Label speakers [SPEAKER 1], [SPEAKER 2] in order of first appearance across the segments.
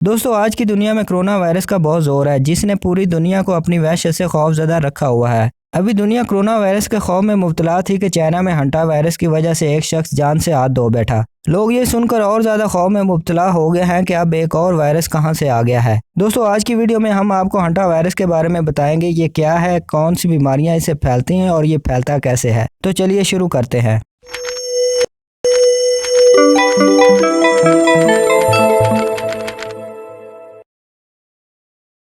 [SPEAKER 1] दोस्तों आज की दुनिया में कोरोना वायरस का बहुत जोर है जिसने पूरी दुनिया को अपनी वहशत से खौफजदा रखा हुआ है। अभी दुनिया कोरोना वायरस के खौफ में मुब्तला थी कि चाइना में हंटा वायरस की वजह से एक शख्स जान से हाथ धो बैठा। लोग ये सुनकर और ज्यादा खौफ में मुब्तला हो गए हैं कि अब एक और वायरस कहां से आ गया है। दोस्तों आज की वीडियो में हम आपको हंटा वायरस के बारे में बताएंगे, ये क्या है, कौन सी बीमारियां इससे फैलती हैं और ये फैलता कैसे है। तो चलिए शुरू करते हैं।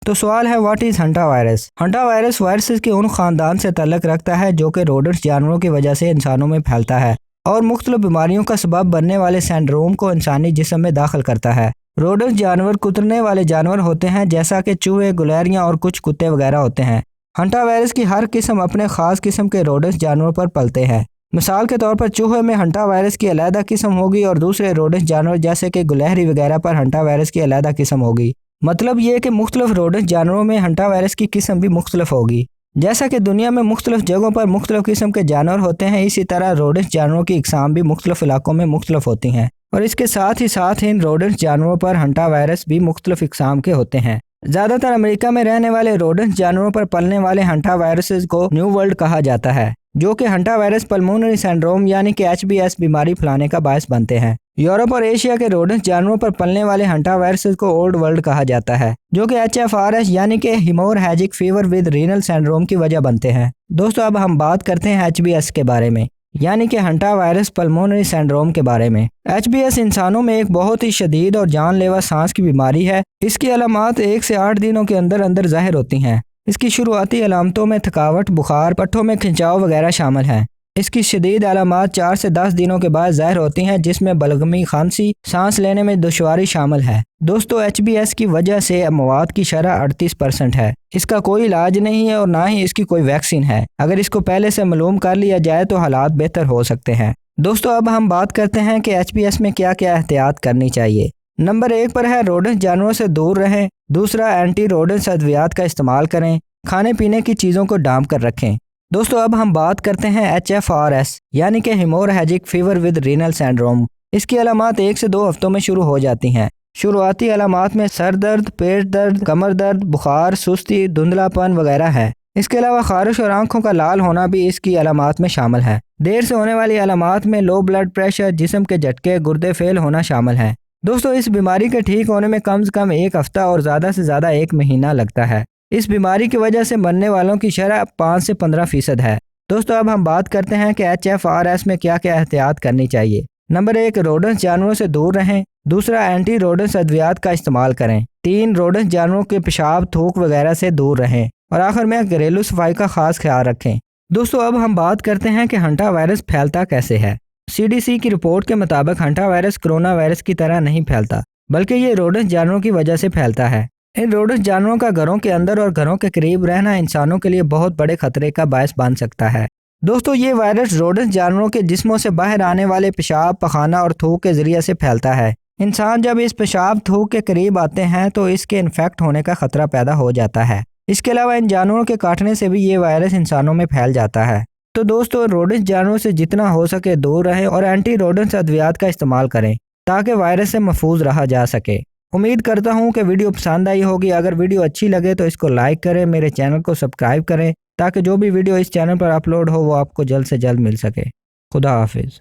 [SPEAKER 1] तो सवाल है, what is hanta virus. Hanta virus viruses के उन खानदान से तल्लक रखता है जो कि रोडेंट्स जानवरों की वजह से इंसानों में फैलता है और मुख्तलिफ बीमारियों का सबब बनने वाले सिंड्रोम को इंसानी जिस्म में दाखिल करता है। रोडेंट्स जानवर कुतरने वाले जानवर होते हैं जैसा कि चूहे, गुलैरियां और कुछ कुत्ते वगैरह होते हैं। हंटा वायरस की हर किस्म अपने खास किस्म के रोडेंट्स जानवरों पर पलते हैं। मिसाल के तौर पर चूहे में हंटा वायरस की अलहदा किस्म होगी और दूसरे रोडेंट्स जानवर जैसे कि गुलहरी वगैरह पर हंटा वायरस की अलहदा किस्म होगी। मतलब ये कि मुख्तलिफ रोडेंट्स जानवरों में हंटा वायरस की किस्म भी मुख्तलिफ होगी। जैसा कि दुनिया में मुख्तलिफ जगहों पर मुख्तलिफ किस्म के जानवर होते हैं, इसी तरह रोडेंट्स जानवरों की इकसाम भी मुख्तलिफ इलाकों में मुख्तलिफ होती हैं और इसके साथ ही इन रोडेंट्स जानवरों पर हंटा वायरस भी मुख्तलिफ इकसाम के होते हैं। ज़्यादातर अमेरिका में रहने वाले रोडेंट्स जानवरों पर पलने वाले हंटा वायरसेस को न्यू वर्ल्ड कहा जाता है, जो कि हंटा वायरस पल्मोनरी सिंड्रोम यानी कि HBS बीमारी फैलाने का बायस बनते हैं। यूरोप और एशिया के रोडेंट्स जानवरों पर पलने वाले हंटा वायरसेस को ओल्ड वर्ल्ड कहा जाता है, जो कि HFRS यानी कि हेमोरहैजिक फीवर विद रीनल सिंड्रोम की वजह बनते हैं। दोस्तों अब हम बात करते हैं HBS के बारे में, यानी कि हंटा वायरस पल्मोनरी सिंड्रोम के बारे में। HBS इंसानों में एक बहुत ही शदीद और जानलेवा सांस की बीमारी है। इसकी अलामात 1 से 8 दिनों के अंदर अंदर जाहिर होती हैं। इसकी शुरुआती अलामतों में थकावट, बुखार, पट्टों में खिंचाव वगैरह शामिल हैं। इसकी शदीद अलामात 4 से 10 दिनों के बाद जाहिर होती हैं, जिसमें बलगमी, खांसी, सांस लेने में दुश्वारी शामिल है। दोस्तों HBS की वजह से मौत की शरह 38% है। इसका कोई इलाज नहीं है और ना ही इसकी कोई वैक्सीन है। अगर इसको पहले से मालूम कर लिया जाए तो हालात बेहतर हो सकते हैं। दोस्तों अब हम बात करते हैं कि HBS में क्या क्या एहतियात करनी चाहिए। नंबर 1 पर है, रोडेंट्स जानवरों से दूर रहें। दूसरा, एंटी रोडेंट्स अद्वियात का इस्तेमाल करें। खाने पीने की चीज़ों को ढांप कर रखें। दोस्तों अब हम बात करते हैं HFRS यानी कि हेमोरहैजिक फीवर विद रीनल सिंड्रोम। इसकी अलामात 1 से 2 हफ्तों में शुरू हो जाती हैं। शुरुआती अलामात में सर दर्द, पेट दर्द, कमर दर्द, बुखार, सुस्ती, धुंधलापन वगैरह है। इसके अलावा खारिश और आंखों का लाल होना भी इसकी अलामात में शामिल है। देर से होने वाली अलामात में लो ब्लड प्रेशर, जिस्म के झटके, गुर्दे फेल होना शामिल है। दोस्तों इस बीमारी के ठीक होने में कम से कम 1 हफ्ता और ज़्यादा से ज़्यादा 1 महीना लगता है। इस बीमारी की वजह से मरने वालों की शरह 5 से 15% है। दोस्तों अब हम बात करते हैं कि HFRS में क्या क्या एहतियात करनी चाहिए। नंबर 1, रोडेंट्स जानवरों से दूर रहें। दूसरा, एंटी रोडेंट्स अद्वियात का इस्तेमाल करें। 3, रोडेंट्स जानवरों के पेशाब, थूक वगैरह से दूर रहें। और आखिर में घरेलू सफाई का खास ख्याल रखें। दोस्तों अब हम बात करते हैं कि हंटा वायरस फैलता कैसे है। CDC की रिपोर्ट के मुताबिक हंटा वायरस कोरोना वायरस की तरह नहीं फैलता, बल्कि ये रोडेंट्स जानवरों की वजह से फैलता है। इन रोडेंट्स जानवरों का घरों के अंदर और घरों के करीब रहना इंसानों के लिए बहुत बड़े खतरे का बायस बन सकता है। दोस्तों ये वायरस रोडेंट्स जानवरों के जिस्मों से बाहर आने वाले पेशाब, पखाना और थूक के जरिए से फैलता है। इंसान जब इस पेशाब, थूक के करीब आते हैं तो इसके इन्फेक्ट होने का खतरा पैदा हो जाता है। इसके अलावा इन जानवरों के काटने से भी ये वायरस इंसानों में फैल जाता है। तो दोस्तों रोडेंट्स जानवरों से जितना हो सके दूर रहें और एंटी रोडेंट्स अद्वियात का इस्तेमाल करें ताकि वायरस से महफूज रहा जा सके। उम्मीद करता हूँ कि वीडियो पसंद आई होगी। अगर वीडियो अच्छी लगे तो इसको लाइक करें, मेरे चैनल को सब्सक्राइब करें ताकि जो भी वीडियो इस चैनल पर अपलोड हो वो आपको जल्द से जल्द मिल सके। खुदा हाफिज़।